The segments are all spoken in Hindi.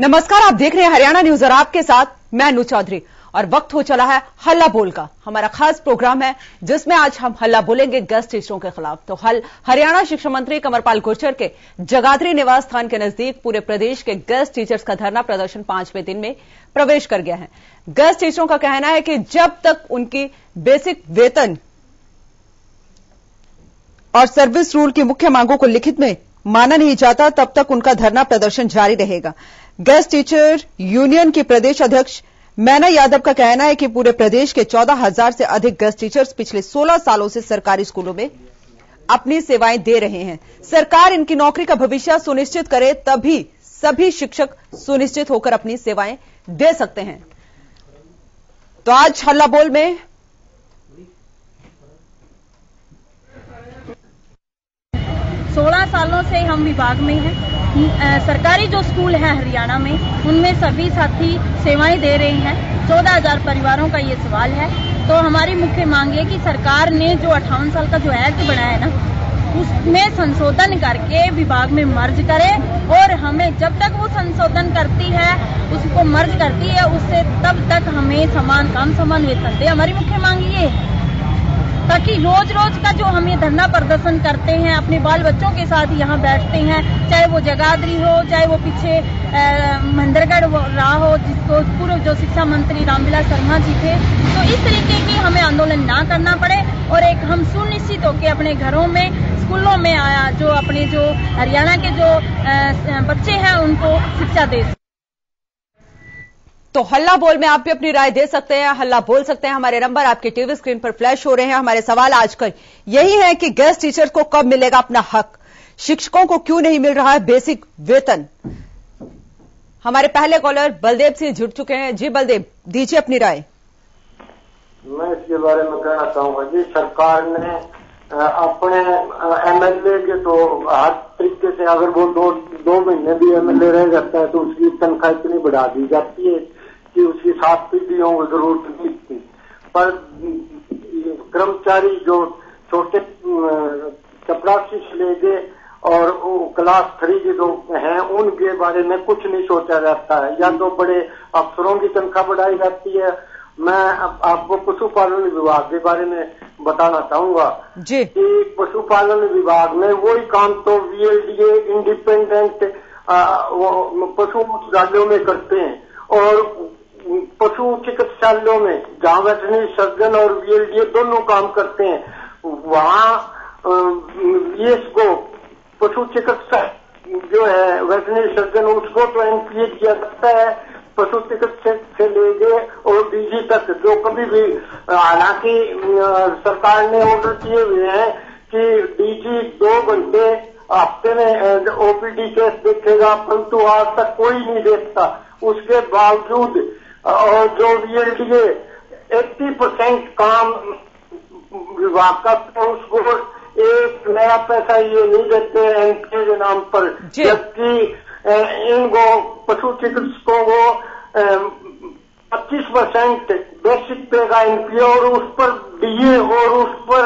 नमस्कार, आप देख रहे हैं हरियाणा न्यूज और आपके साथ मैं अनु चौधरी। और वक्त हो चला है हल्ला बोल का। हमारा खास प्रोग्राम है जिसमें आज हम हल्ला बोलेंगे गेस्ट टीचरों के खिलाफ। तो हरियाणा शिक्षा मंत्री कंवरपाल गुर्जर के जगाधरी निवास स्थान के नजदीक पूरे प्रदेश के गेस्ट टीचर्स का धरना प्रदर्शन 5वें दिन में प्रवेश कर गया है। गेस्ट टीचरों का कहना है कि जब तक उनकी बेसिक वेतन और सर्विस रूल की मुख्य मांगों को लिखित में माना नहीं जाता तब तक उनका धरना प्रदर्शन जारी रहेगा। गेस्ट टीचर यूनियन की प्रदेश अध्यक्ष मैना यादव का कहना है कि पूरे प्रदेश के 14,000 से अधिक गेस्ट टीचर्स पिछले 16 सालों से सरकारी स्कूलों में अपनी सेवाएं दे रहे हैं। सरकार इनकी नौकरी का भविष्य सुनिश्चित करे तभी सभी शिक्षक सुनिश्चित होकर अपनी सेवाएं दे सकते हैं। तो आज हल्ला बोल में 16 सालों से हम विभाग में हैं। सरकारी जो स्कूल है हरियाणा में उनमें सभी साथी सेवाएं दे रहे हैं। 14,000 परिवारों का ये सवाल है। तो हमारी मुख्य मांग है कि सरकार ने जो 58 साल का जो एक्ट बनाया है ना, उसमें संशोधन करके विभाग में मर्ज करे और हमें जब तक वो संशोधन करती है, उसको मर्ज करती है, उससे तब तक हमें समान काम समान वेतन दे। हमारी मुख्य मांग ये है ताकि रोज रोज का जो हम ये धरना प्रदर्शन करते हैं, अपने बाल बच्चों के साथ यहाँ बैठते हैं, चाहे वो जगाधरी हो, चाहे वो पीछे महेंद्रगढ़ रहा हो, जिसको पूर्व जो शिक्षा मंत्री रामविलास शर्मा जी थे। तो इस तरीके की हमें आंदोलन ना करना पड़े और एक हम सुनिश्चित होकर अपने घरों में, स्कूलों में आया जो अपने जो हरियाणा के जो बच्चे हैं उनको शिक्षा दे। तो हल्ला बोल में आप भी अपनी राय दे सकते हैं, हल्ला बोल सकते हैं। हमारे नंबर आपके टीवी स्क्रीन पर फ्लैश हो रहे हैं। हमारे सवाल आजकल यही है कि गेस्ट टीचर्स को कब मिलेगा अपना हक, शिक्षकों को क्यों नहीं मिल रहा है बेसिक वेतन। हमारे पहले कॉलर बलदेव सिंह जुड़ चुके हैं। जी बलदेव, दीजिए अपनी राय। मैं इसके बारे में कहना चाहूंगा जी, सरकार ने अपने एमएलए के तो हर तरीके से, अगर वो दो महीने भी एमएलए रह जाता है तो उसकी तनख्वाह इतनी बढ़ा दी जाती है कि उसकी 7 पीढ़ियों की जरूरत नहीं थी। पर कर्मचारी जो छोटे चपरासी से लेके और क्लास 3 के जो हैं उनके बारे में कुछ नहीं सोचा जाता है। या तो बड़े अफसरों की तनख्वाह बढ़ाई जाती है। मैं आपको पशुपालन विभाग के बारे में बताना चाहूंगा कि पशुपालन विभाग में वही काम तो वीएलडीए इंडिपेंडेंट पशु चिकित्सालयों में करते हैं और पशु चिकित्सालयों में जहाँ वेटरनरी सर्जन और वीएलडीए दोनों काम करते हैं, वहाँ को पशु चिकित्सा जो है वेटरनरी सर्जन उसको तो एनपीए दिया जाता है पशु चिकित्सक से लेके और डीजी तक, जो कभी भी, हालांकि सरकार ने ऑर्डर किए हुए हैं कि डीजी 2 घंटे हफ्ते में ओपीडी केस देखेगा, परंतु आज तक कोई नहीं देखता। उसके बावजूद और जो वीएलडीए 80% काम विभाग का, तो उसको एक नया पैसा ये नहीं देते एनपीए के नाम पर, जबकि इनको पशु चिकित्सकों को 25% बेसिक पे का एनपीए और उस पर डीए और उस पर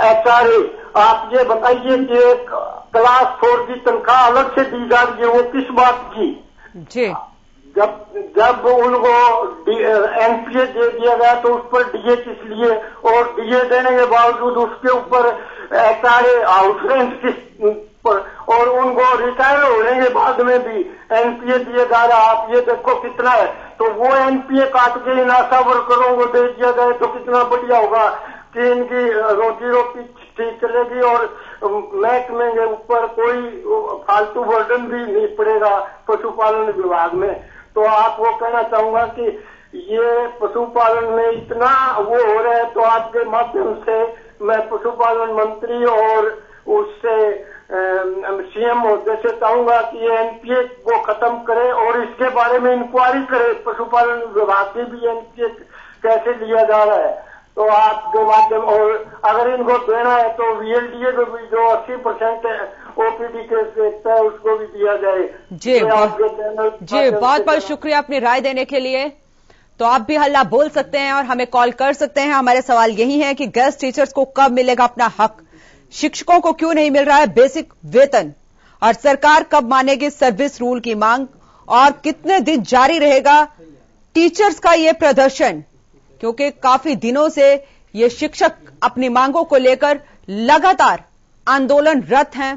एचआरए। आप ये बताइए कि एक क्लास 4 की तनख्वाह अलग से दी जा रही है, वो किस बात की? जी, जब उनको एनपीए दे दिया गया तो उस पर डीए किस लिए, और डीए देने के बावजूद उसके ऊपर एचआरए हाउस रेंट किस पर, और उनको रिटायर होने के बाद में भी एनपीए दिए जा रहा। आप ये देखो कितना है। तो वो एनपीए काट के इन आशा वर्करों को दे दिया जाए तो कितना बढ़िया होगा कि इनकी रोजी रोटी ठीक चलेगी और महकमे के ऊपर कोई फालतू बर्डन भी नहीं पड़ेगा पशुपालन विभाग में। तो आपको कहना चाहूंगा कि ये पशुपालन में इतना वो हो रहा है, तो आपके माध्यम से मैं पशुपालन मंत्री और उससे सीएम होते से चाहूंगा कि ये एनपीए को खत्म करे और इसके बारे में इंक्वायरी करे, पशुपालन विभाग से भी एनपीए कैसे लिया जा रहा है। तो आपके माध्यम, और अगर इनको देना है तो वीएलडीए को भी जो 80% ओपीडी केस देखता है उसको भी दिया जाए। जी बहुत बहुत शुक्रिया अपनी राय देने के लिए। तो आप भी हल्ला बोल सकते हैं और हमें कॉल कर सकते हैं। हमारे सवाल यही है कि गेस्ट टीचर्स को कब मिलेगा अपना हक, शिक्षकों को क्यों नहीं मिल रहा है बेसिक वेतन, और सरकार कब मानेगी सर्विस रूल की मांग, और कितने दिन जारी रहेगा टीचर्स का ये प्रदर्शन, क्योंकि काफी दिनों से ये शिक्षक अपनी मांगों को लेकर लगातार आंदोलनरत हैं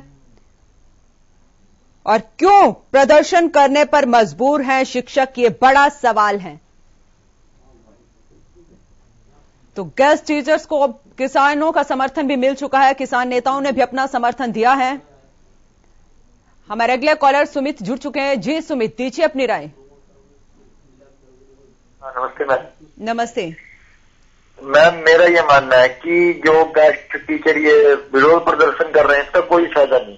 और क्यों प्रदर्शन करने पर मजबूर हैं शिक्षक, ये बड़ा सवाल है। तो गेस्ट टीचर्स को किसानों का समर्थन भी मिल चुका है, किसान नेताओं ने भी अपना समर्थन दिया है। हमारे अगले कॉलर सुमित जुड़ चुके हैं। जी सुमित, दीजिए अपनी राय। नमस्ते मैम। नमस्ते मैम, मेरा ये मानना है कि जो गेस्ट टीचर ये विरोध प्रदर्शन कर रहे हैं इसका कोई फायदा नहीं,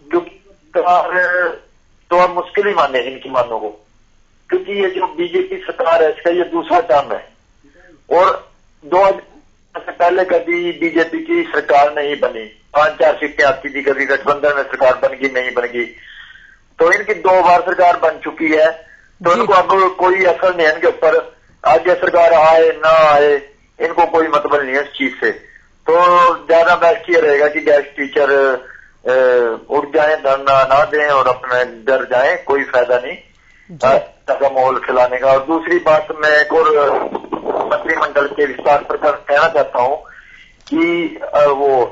क्योंकि तो आप मुश्किल ही माने इनकी मानों को, क्योंकि ये जो बीजेपी सरकार है इसका ये दूसरा टर्म है और 2000 से पहले कभी बीजेपी की सरकार नहीं बनी, 5-4 सीटें आती थी, कभी गठबंधन में सरकार बन गई नहीं बन गई, तो इनकी 2 बार सरकार बन चुकी है, तो इनको अब कोई असर नहीं है इनके ऊपर। आगे सरकार आए ना आए इनको कोई मतलब नहीं है इस चीज से, तो ज्यादा बेस्ट ये रहेगा कि गेस्ट टीचर उठ जाए, धरना ना दें और अपने डर जाए, कोई फायदा नहीं का माहौल खिलाने का। और दूसरी बात, मैं एक और मंत्रिमंडल के विस्तार पर कहना चाहता हूं कि वो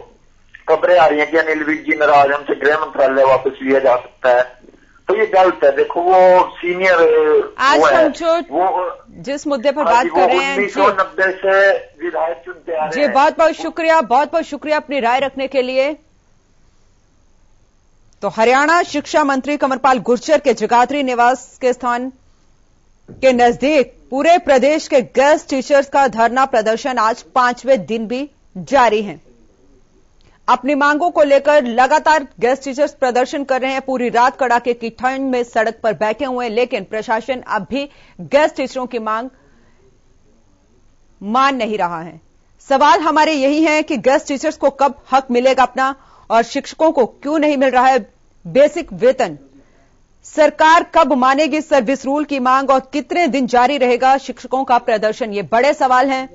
खबरें आ रही हैं कि अनिल विज जी नाराज, हमसे गृह मंत्रालय वापस लिया जा सकता है, तो ये गलत है। देखो वो सीनियर आज हम जो जिस मुद्दे पर बात कर रहे हैं 1990 से विधायक चुनते आ रहे हैं। जी बहुत बहुत शुक्रिया अपनी राय रखने के लिए। तो हरियाणा शिक्षा मंत्री कंवरपाल गुर्जर के जगाधरी निवास के स्थान के नजदीक पूरे प्रदेश के गेस्ट टीचर्स का धरना प्रदर्शन आज 5वें दिन भी जारी है। अपनी मांगों को लेकर लगातार गेस्ट टीचर्स प्रदर्शन कर रहे हैं, पूरी रात कड़ाके की ठंड में सड़क पर बैठे हुए हैं, लेकिन प्रशासन अब भी गेस्ट टीचरों की मांग मान नहीं रहा है। सवाल हमारे यही है कि गेस्ट टीचर्स को कब हक मिलेगा अपना, और शिक्षकों को क्यों नहीं मिल रहा है बेसिक वेतन। सरकार कब मानेगी सर्विस रूल की मांग और कितने दिन जारी रहेगा शिक्षकों का प्रदर्शन, ये बड़े सवाल हैं।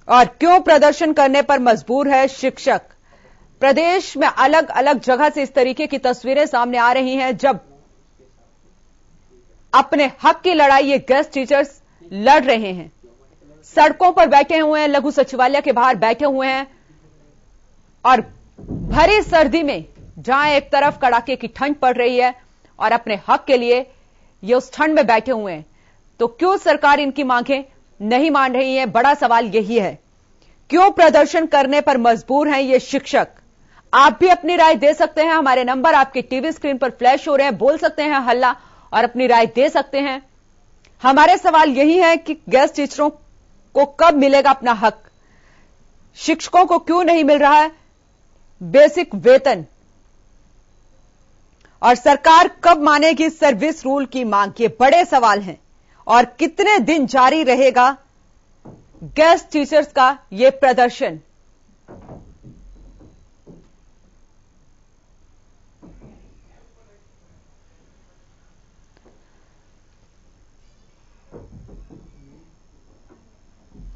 और क्यों प्रदर्शन करने पर मजबूर है शिक्षक। प्रदेश में अलग अलग जगह से इस तरीके की तस्वीरें सामने आ रही हैं, जब अपने हक की लड़ाई ये गेस्ट टीचर्स लड़ रहे हैं, सड़कों पर बैठे हुए हैं, लघु सचिवालय के बाहर बैठे हुए हैं और भरी सर्दी में जहां एक तरफ कड़ाके की ठंड पड़ रही है और अपने हक के लिए ये उस ठंड में बैठे हुए हैं, तो क्यों सरकार इनकी मांगें नहीं मान रही है। बड़ा सवाल यही है, क्यों प्रदर्शन करने पर मजबूर हैं ये शिक्षक। आप भी अपनी राय दे सकते हैं, हमारे नंबर आपके टीवी स्क्रीन पर फ्लैश हो रहे हैं, बोल सकते हैं हल्ला और अपनी राय दे सकते हैं। हमारे सवाल यही है कि गेस्ट टीचरों को कब मिलेगा अपना हक, शिक्षकों को क्यों नहीं मिल रहा है बेसिक वेतन, और सरकार कब मानेगी सर्विस रूल की मांग। ये बड़े सवाल हैं और कितने दिन जारी रहेगा गेस्ट टीचर्स का ये प्रदर्शन।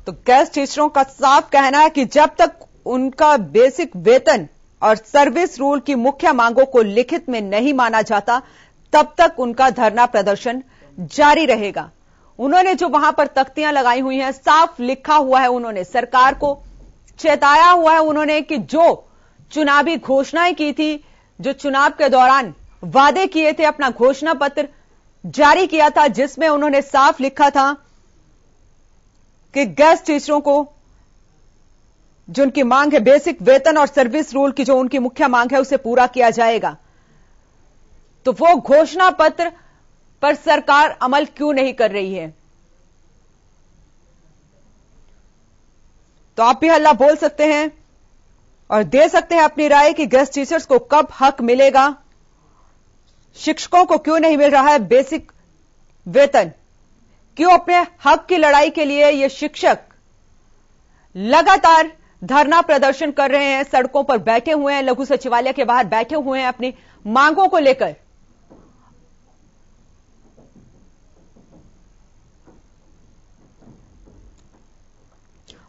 तो गेस्ट टीचरों का साफ कहना है कि जब तक उनका बेसिक वेतन और सर्विस रूल की मुख्य मांगों को लिखित में नहीं माना जाता, तब तक उनका धरना प्रदर्शन जारी रहेगा। उन्होंने जो वहां पर तख्तियां लगाई हुई हैं, साफ लिखा हुआ है, उन्होंने सरकार को चेताया हुआ है उन्होंने कि जो चुनावी घोषणाएं की थी, जो चुनाव के दौरान वादे किए थे, अपना घोषणा पत्र जारी किया था जिसमें उन्होंने साफ लिखा था कि गेस्ट टीचरों को जो उनकी मांग है बेसिक वेतन और सर्विस रूल की जो उनकी मुख्य मांग है उसे पूरा किया जाएगा। तो वो घोषणा पत्र पर सरकार अमल क्यों नहीं कर रही है। तो आप भी हल्ला बोल सकते हैं और दे सकते हैं अपनी राय कि गेस्ट टीचर्स को कब हक मिलेगा, शिक्षकों को क्यों नहीं मिल रहा है बेसिक वेतन, क्यों अपने हक की लड़ाई के लिए ये शिक्षक लगातार धरना प्रदर्शन कर रहे हैं, सड़कों पर बैठे हुए हैं, लघु सचिवालय के बाहर बैठे हुए हैं अपनी मांगों को लेकर।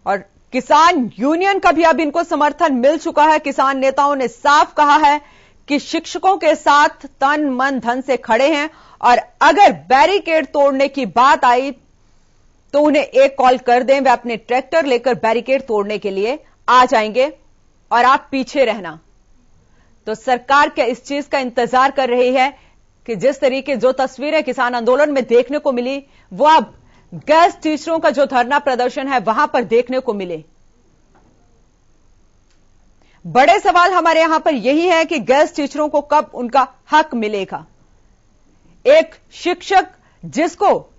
और किसान यूनियन का भी अब इनको समर्थन मिल चुका है। किसान नेताओं ने साफ कहा है कि शिक्षकों के साथ तन मन धन से खड़े हैं और अगर बैरिकेड तोड़ने की बात आई तो उन्हें एक कॉल कर दें, वे अपने ट्रैक्टर लेकर बैरिकेड तोड़ने के लिए आ जाएंगे और आप पीछे रहना। तो सरकार क्या इस चीज का इंतजार कर रही है कि जिस तरीके जो तस्वीरें किसान आंदोलन में देखने को मिली वो अब गेस्ट टीचरों का जो धरना प्रदर्शन है वहां पर देखने को मिले? बड़े सवाल हमारे यहां पर यही है कि गेस्ट टीचरों को कब उनका हक मिलेगा। एक शिक्षक जिसको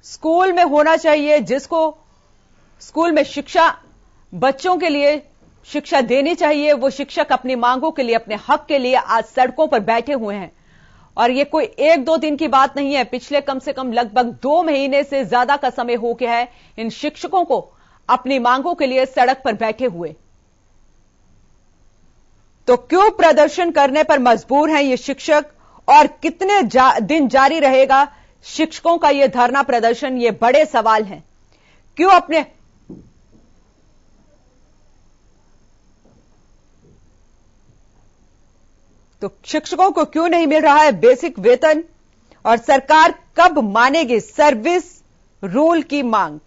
स्कूल में होना चाहिए, जिसको स्कूल में शिक्षा बच्चों के लिए शिक्षा देनी चाहिए, वो शिक्षक अपनी मांगों के लिए, अपने हक के लिए आज सड़कों पर बैठे हुए हैं। और ये कोई 1-2 दिन की बात नहीं है, पिछले कम से कम लगभग 2 महीने से ज्यादा का समय हो गया है इन शिक्षकों को अपनी मांगों के लिए सड़क पर बैठे हुए। तो क्यों प्रदर्शन करने पर मजबूर हैं ये शिक्षक और कितने दिन जारी रहेगा शिक्षकों का ये धरना प्रदर्शन? ये बड़े सवाल हैं। क्यों अपने तो शिक्षकों को क्यों नहीं मिल रहा है बेसिक वेतन और सरकार कब मानेगी सर्विस रूल की मांग?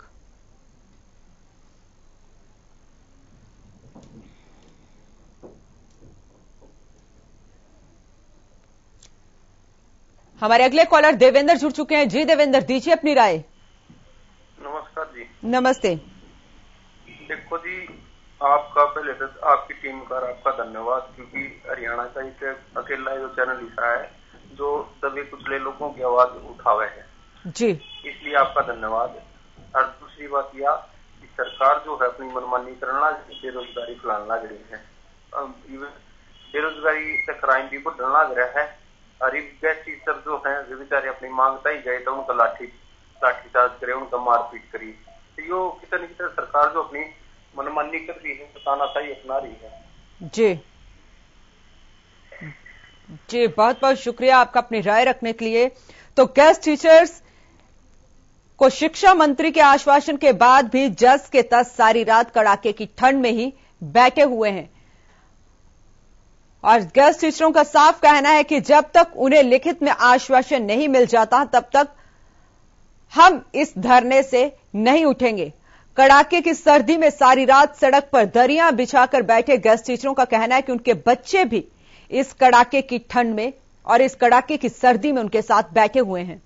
हमारे अगले कॉलर देवेंद्र जुड़ चुके हैं। जी देवेंद्र, दीजिए अपनी राय। नमस्कार जी। नमस्ते। देखो जी, आपका पहले तो आपकी टीम का आपका धन्यवाद, क्योंकि हरियाणा का एक अकेला जो चैनल ऐसा है जो दबे कुचले लोगों की आवाज उठावे है जी, इसलिए आपका धन्यवाद। और दूसरी बात यह कि सरकार जो है अपनी मनमानी करना, बेरोजगारी फैलाना लग रही है, बेरोजगारी से क्राइम भी बढ़ने लग रहा है। और गेस्ट टीचर जो है वे बेचारे अपनी मांगता ही गए तो उनका लाठीचार्ज करे, उनका मारपीट करी। तो यो कितनी सरकार जो अपनी मनमानी कर रही है, तानाशाही अपना रही है। जी जी, बहुत बहुत शुक्रिया आपका अपनी राय रखने के लिए। तो गेस्ट टीचर्स को शिक्षा मंत्री के आश्वासन के बाद भी जस के तस सारी रात कड़ाके की ठंड में ही बैठे हुए हैं और गेस्ट टीचरों का साफ कहना है कि जब तक उन्हें लिखित में आश्वासन नहीं मिल जाता तब तक हम इस धरने से नहीं उठेंगे। कड़ाके की सर्दी में सारी रात सड़क पर दरियां बिछाकर बैठे गेस्ट टीचरों का कहना है कि उनके बच्चे भी इस कड़ाके की ठंड में और इस कड़ाके की सर्दी में उनके साथ बैठे हुए हैं।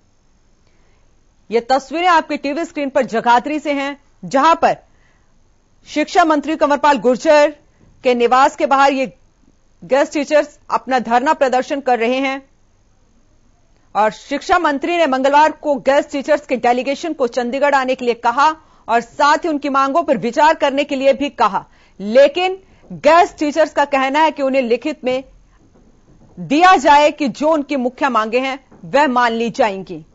ये तस्वीरें आपकी टीवी स्क्रीन पर जगाधरी से हैं, जहां पर शिक्षा मंत्री कंवरपाल गुर्जर के निवास के बाहर ये गेस्ट टीचर्स अपना धरना प्रदर्शन कर रहे हैं। और शिक्षा मंत्री ने मंगलवार को गेस्ट टीचर्स के डेलीगेशन को चंडीगढ़ आने के लिए कहा और साथ ही उनकी मांगों पर विचार करने के लिए भी कहा, लेकिन गेस्ट टीचर्स का कहना है कि उन्हें लिखित में दिया जाए कि जो उनकी मुख्य मांगे हैं वह मान ली जाएंगी।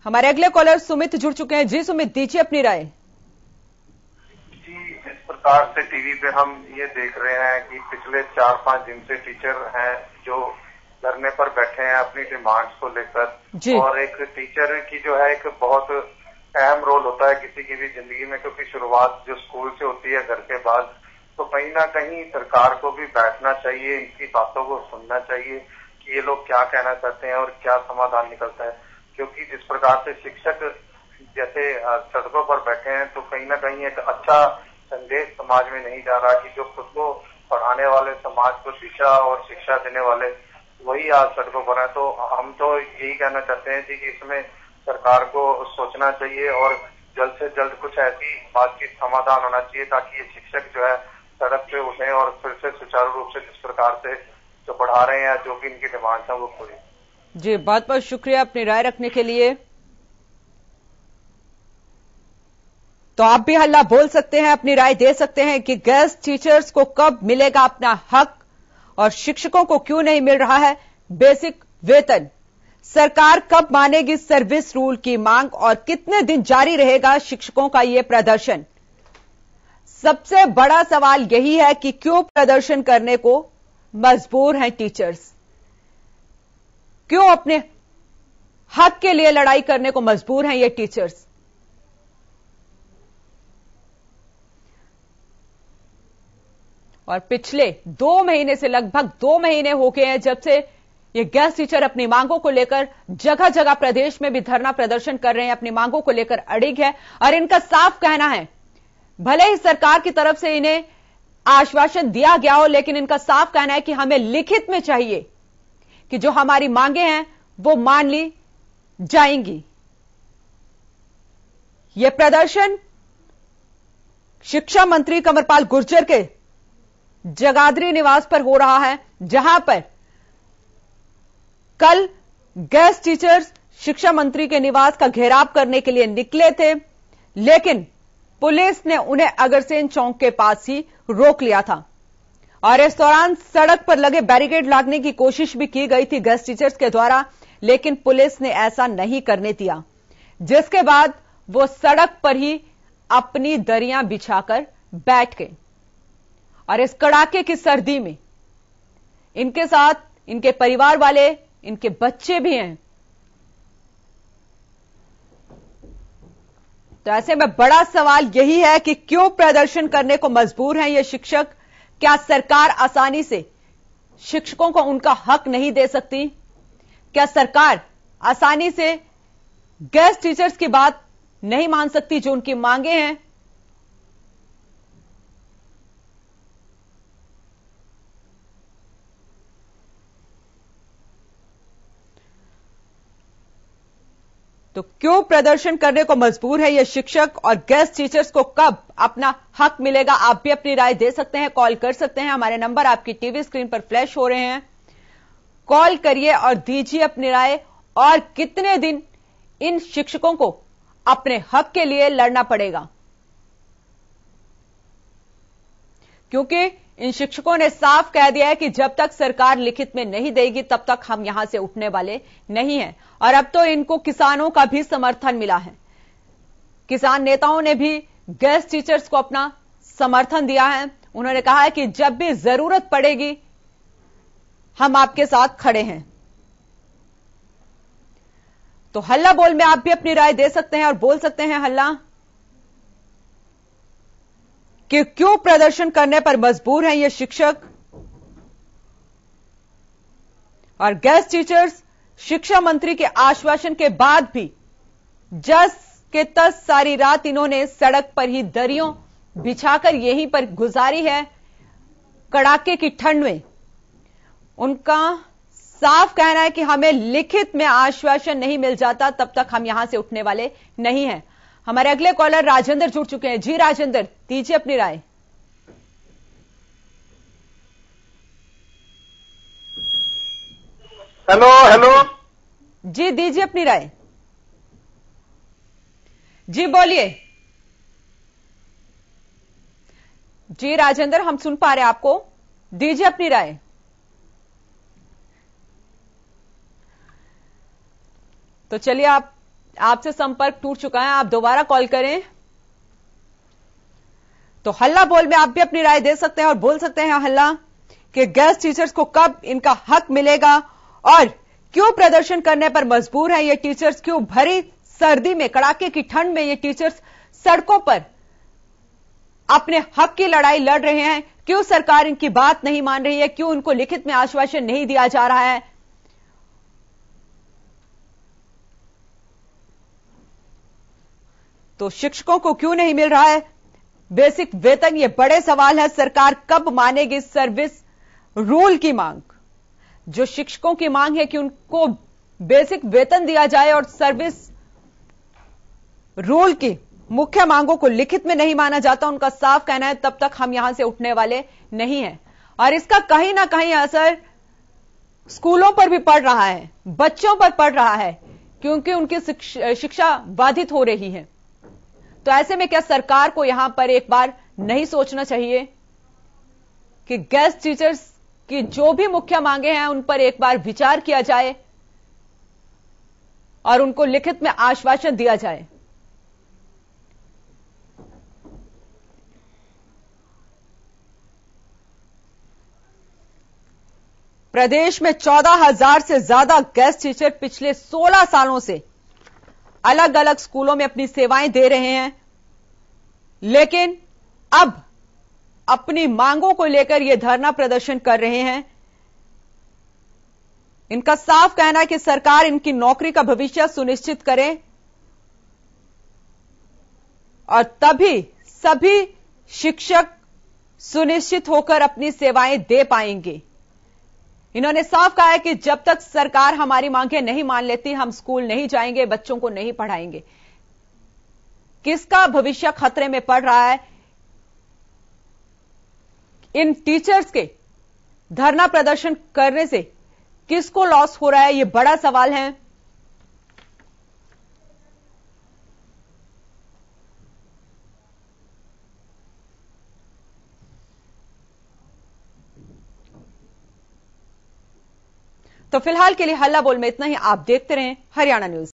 हमारे अगले कॉलर सुमित जुड़ चुके हैं। जी सुमित, दीजिए अपनी राय। जी, जिस प्रकार से टीवी पे हम ये देख रहे हैं कि पिछले 4-5 दिन से टीचर हैं जो धरने पर बैठे हैं अपनी डिमांड्स को लेकर। और एक टीचर की जो है एक बहुत अहम रोल होता है किसी की भी जिंदगी में, क्योंकि शुरुआत जो स्कूल से होती है घर के बाद। तो कहीं ना कहीं सरकार को भी बैठना चाहिए, इनकी बातों को सुनना चाहिए कि ये लोग क्या कहना चाहते हैं और क्या समाधान निकलता है। क्योंकि जिस प्रकार से शिक्षक जैसे सड़कों पर बैठे हैं तो कहीं ना कहीं एक अच्छा संदेश समाज में नहीं जा रहा कि जो खुद को पढ़ाने वाले, समाज को दिशा और शिक्षा देने वाले वही आज सड़कों पर है। तो हम तो यही कहना चाहते हैं कि इसमें सरकार को सोचना चाहिए और जल्द से जल्द कुछ ऐसी बातचीत समाधान होना चाहिए ताकि ये शिक्षक जो है सड़क पे उठे और फिर से सुचारू रूप से जिस प्रकार से जो पढ़ा रहे हैं, जो भी इनकी डिमांड्स हैं वो पूरी। जी, बहुत बहुत शुक्रिया अपनी राय रखने के लिए। तो आप भी हल्ला बोल सकते हैं, अपनी राय दे सकते हैं कि गेस्ट टीचर्स को कब मिलेगा अपना हक और शिक्षकों को क्यों नहीं मिल रहा है बेसिक वेतन। सरकार कब मानेगी सर्विस रूल की मांग और कितने दिन जारी रहेगा शिक्षकों का यह प्रदर्शन। सबसे बड़ा सवाल यही है कि क्यों प्रदर्शन करने को मजबूर हैं टीचर्स, क्यों अपने हक के लिए लड़ाई करने को मजबूर हैं ये टीचर्स। और पिछले 2 महीने से लगभग 2 महीने हो गए हैं जब से ये गेस्ट टीचर अपनी मांगों को लेकर जगह जगह प्रदेश में भी धरना प्रदर्शन कर रहे हैं, अपनी मांगों को लेकर अड़िग है। और इनका साफ कहना है, भले ही सरकार की तरफ से इन्हें आश्वासन दिया गया हो, लेकिन इनका साफ कहना है कि हमें लिखित में चाहिए कि जो हमारी मांगे हैं वो मान ली जाएंगी। यह प्रदर्शन शिक्षा मंत्री कंवरपाल गुर्जर के जगाधरी निवास पर हो रहा है, जहां पर कल गेस्ट टीचर्स शिक्षा मंत्री के निवास का घेराव करने के लिए निकले थे, लेकिन पुलिस ने उन्हें अगरसेन चौक के पास ही रोक लिया था और इस दौरान सड़क पर लगे बैरिकेड लागने की कोशिश भी की गई थी गेस्ट टीचर्स के द्वारा, लेकिन पुलिस ने ऐसा नहीं करने दिया, जिसके बाद वो सड़क पर ही अपनी दरियां बिछाकर बैठ गए। और इस कड़ाके की सर्दी में इनके साथ इनके परिवार वाले, इनके बच्चे भी हैं। तो ऐसे में बड़ा सवाल यही है कि क्यों प्रदर्शन करने को मजबूर हैं ये शिक्षक? क्या सरकार आसानी से शिक्षकों को उनका हक नहीं दे सकती? क्या सरकार आसानी से गेस्ट टीचर्स की बात नहीं मान सकती जो उनकी मांगे हैं? तो क्यों प्रदर्शन करने को मजबूर है ये शिक्षक और गेस्ट टीचर्स को कब अपना हक मिलेगा? आप भी अपनी राय दे सकते हैं, कॉल कर सकते हैं। हमारे नंबर आपकी टीवी स्क्रीन पर फ्लैश हो रहे हैं, कॉल करिए और दीजिए अपनी राय। और कितने दिन इन शिक्षकों को अपने हक के लिए लड़ना पड़ेगा? क्योंकि इन शिक्षकों ने साफ कह दिया है कि जब तक सरकार लिखित में नहीं देगी तब तक हम यहां से उठने वाले नहीं हैं। और अब तो इनको किसानों का भी समर्थन मिला है, किसान नेताओं ने भी गेस्ट टीचर्स को अपना समर्थन दिया है। उन्होंने कहा है कि जब भी जरूरत पड़ेगी हम आपके साथ खड़े हैं। तो हल्ला बोल में आप भी अपनी राय दे सकते हैं और बोल सकते हैं हल्ला कि क्यों प्रदर्शन करने पर मजबूर हैं ये शिक्षक और गेस्ट टीचर्स। शिक्षा मंत्री के आश्वासन के बाद भी जस के तस सारी रात इन्होंने सड़क पर ही दरियों बिछाकर यहीं पर गुजारी है कड़ाके की ठंड में। उनका साफ कहना है कि हमें लिखित में आश्वासन नहीं मिल जाता तब तक हम यहां से उठने वाले नहीं हैं। हमारे अगले कॉलर राजेंद्र जुड़ चुके हैं। जी राजेंद्र, दीजिए अपनी राय। हेलो हेलो जी, दीजिए अपनी राय। जी बोलिए। जी राजेंद्र, हम सुन पा रहे हैं आपको, दीजिए अपनी राय। तो चलिए, आपसे संपर्क टूट चुका है, आप दोबारा कॉल करें। तो हल्ला बोल में आप भी अपनी राय दे सकते हैं और बोल सकते हैं हल्ला कि गेस्ट टीचर्स को कब इनका हक मिलेगा और क्यों प्रदर्शन करने पर मजबूर हैं ये टीचर्स। क्यों भरी सर्दी में, कड़ाके की ठंड में ये टीचर्स सड़कों पर अपने हक की लड़ाई लड़ रहे हैं। क्यों सरकार इनकी बात नहीं मान रही है? क्यों उनको लिखित में आश्वासन नहीं दिया जा रहा है? तो शिक्षकों को क्यों नहीं मिल रहा है बेसिक वेतन? ये बड़े सवाल है। सरकार कब मानेगी सर्विस रूल की मांग? जो शिक्षकों की मांग है कि उनको बेसिक वेतन दिया जाए और सर्विस रूल की मुख्य मांगों को लिखित में नहीं माना जाता, उनका साफ कहना है तब तक हम यहां से उठने वाले नहीं हैं। और इसका कहीं ना कहीं असर स्कूलों पर भी पड़ रहा है, बच्चों पर पड़ रहा है, क्योंकि उनकी शिक्षा बाधित हो रही है। तो ऐसे में क्या सरकार को यहां पर एक बार नहीं सोचना चाहिए कि गेस्ट टीचर्स की जो भी मुख्य मांगे हैं उन पर एक बार विचार किया जाए और उनको लिखित में आश्वासन दिया जाए? प्रदेश में 14,000 से ज्यादा गेस्ट टीचर पिछले 16 सालों से अलग अलग स्कूलों में अपनी सेवाएं दे रहे हैं, लेकिन अब अपनी मांगों को लेकर यह धरना प्रदर्शन कर रहे हैं। इनका साफ कहना है कि सरकार इनकी नौकरी का भविष्य सुनिश्चित करे और तभी सभी शिक्षक सुनिश्चित होकर अपनी सेवाएं दे पाएंगे। इन्होंने साफ कहा है कि जब तक सरकार हमारी मांगें नहीं मान लेती, हम स्कूल नहीं जाएंगे, बच्चों को नहीं पढ़ाएंगे। किसका भविष्य खतरे में पड़ रहा है? इन टीचर्स के धरना प्रदर्शन करने से किसको लॉस हो रहा है, यह बड़ा सवाल है। तो फिलहाल के लिए हल्ला बोल में इतना ही। आप देखते रहें हरियाणा न्यूज।